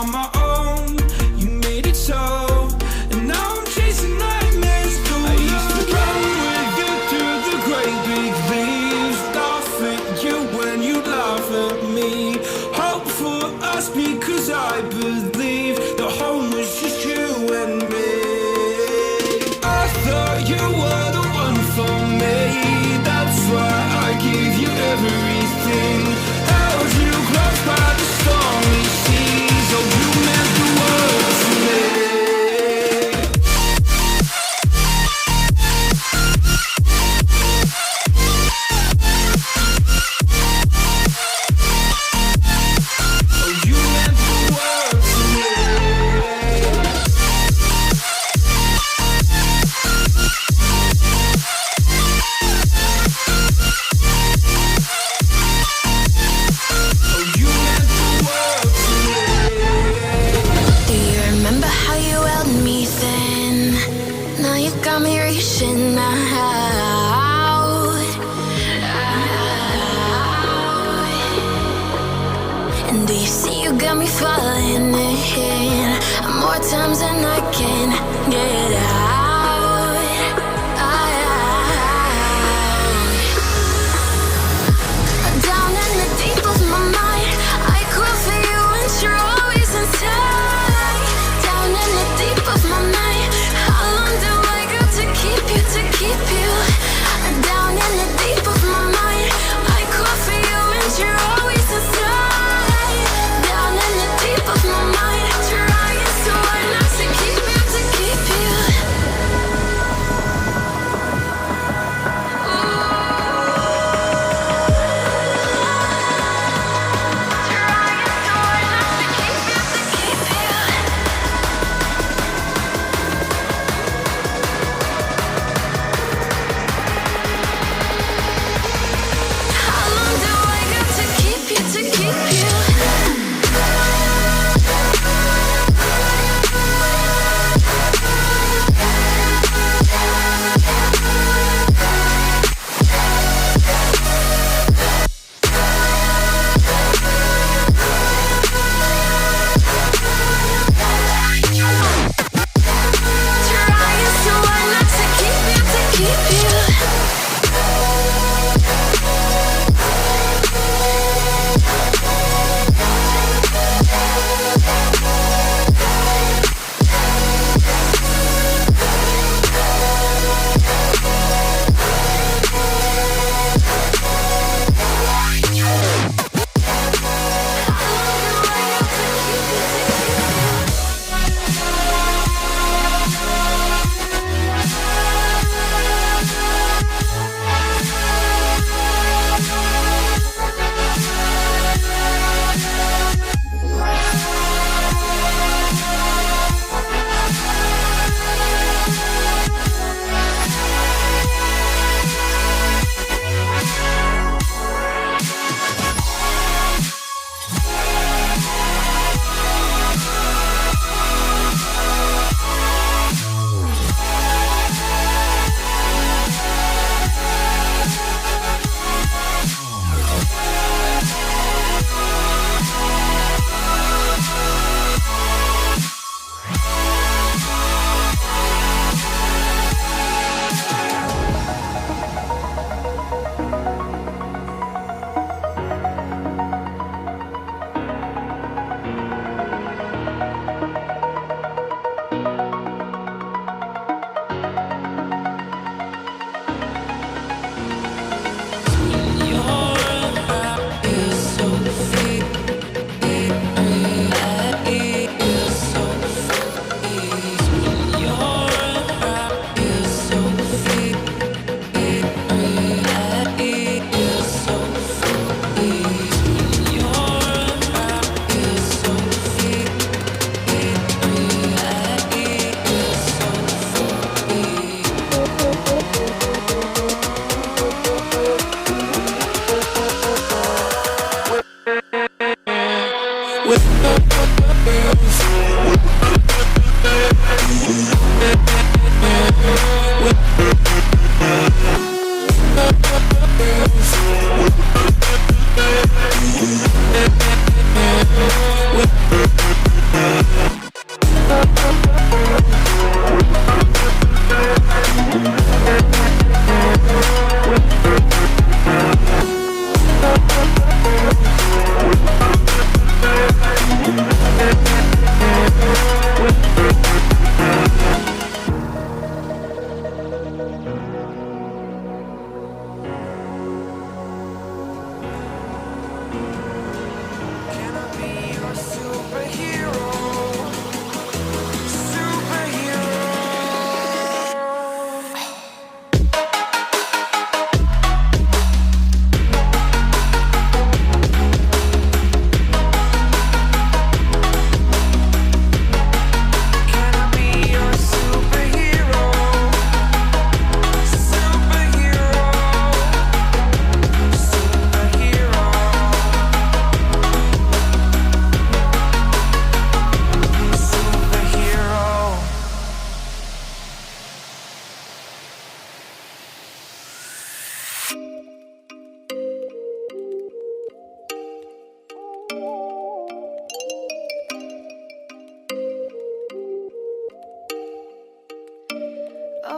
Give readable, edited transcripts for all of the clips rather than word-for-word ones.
on my own. You made it so, and now I'm chasing nightmares too. I used to run with you through the great big leaves, laugh at you when you laugh at me. Hope for us because I believe the home was just you and me. I thought you were the one for me, that's why I gave you everything. Held you close by the stormy seas. Oh, you meant the world to me. Oh, you meant the world to me. Oh, you meant the world to me. Do you remember how you held me then? Now you got me reaching out. And do you see you got me falling in more times than I can get out? Down in the deep of my mind, I crawl for you and you're always inside. Down in the deep of my mind, how long do I got to keep you, to keep you? Down in the deep of my mind, I crawl for you and you're always inside. Down in the deep of my mind, trying so hard not to keep you, to keep you. How long do I got to keep you, to keep you? Trying so hard not to keep you, to keep you.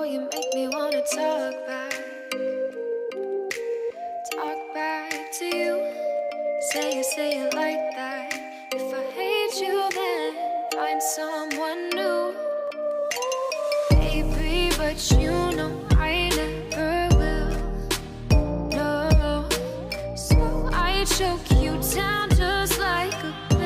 Oh, you make me wanna talk back to you. Say it like that. If I hate you, then find someone new. Baby, but you know I never will. No, so I choke you down just like a pill.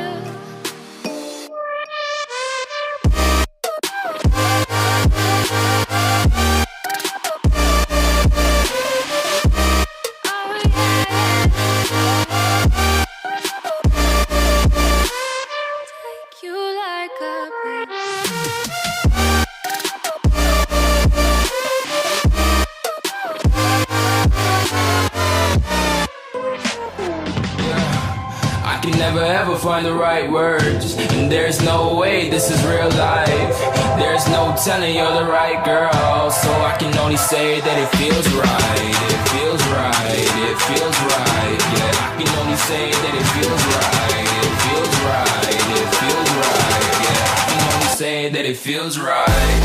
I can never ever find the right words, and there's no way this is real life. There's no telling you're the right girl, so I can only say that it feels right. It feels right, it feels right. Yeah, I can only say that it feels right. It feels right, it feels right. Yeah, I can only say that it feels right.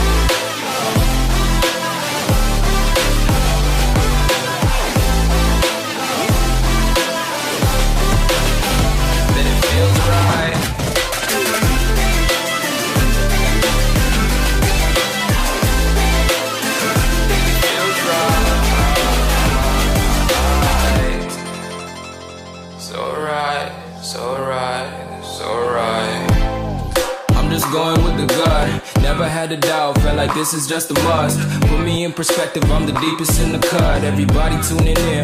Going with the gut, never had a doubt, felt like this is just a must. Put me in perspective, I'm the deepest in the cut. Everybody tuning in.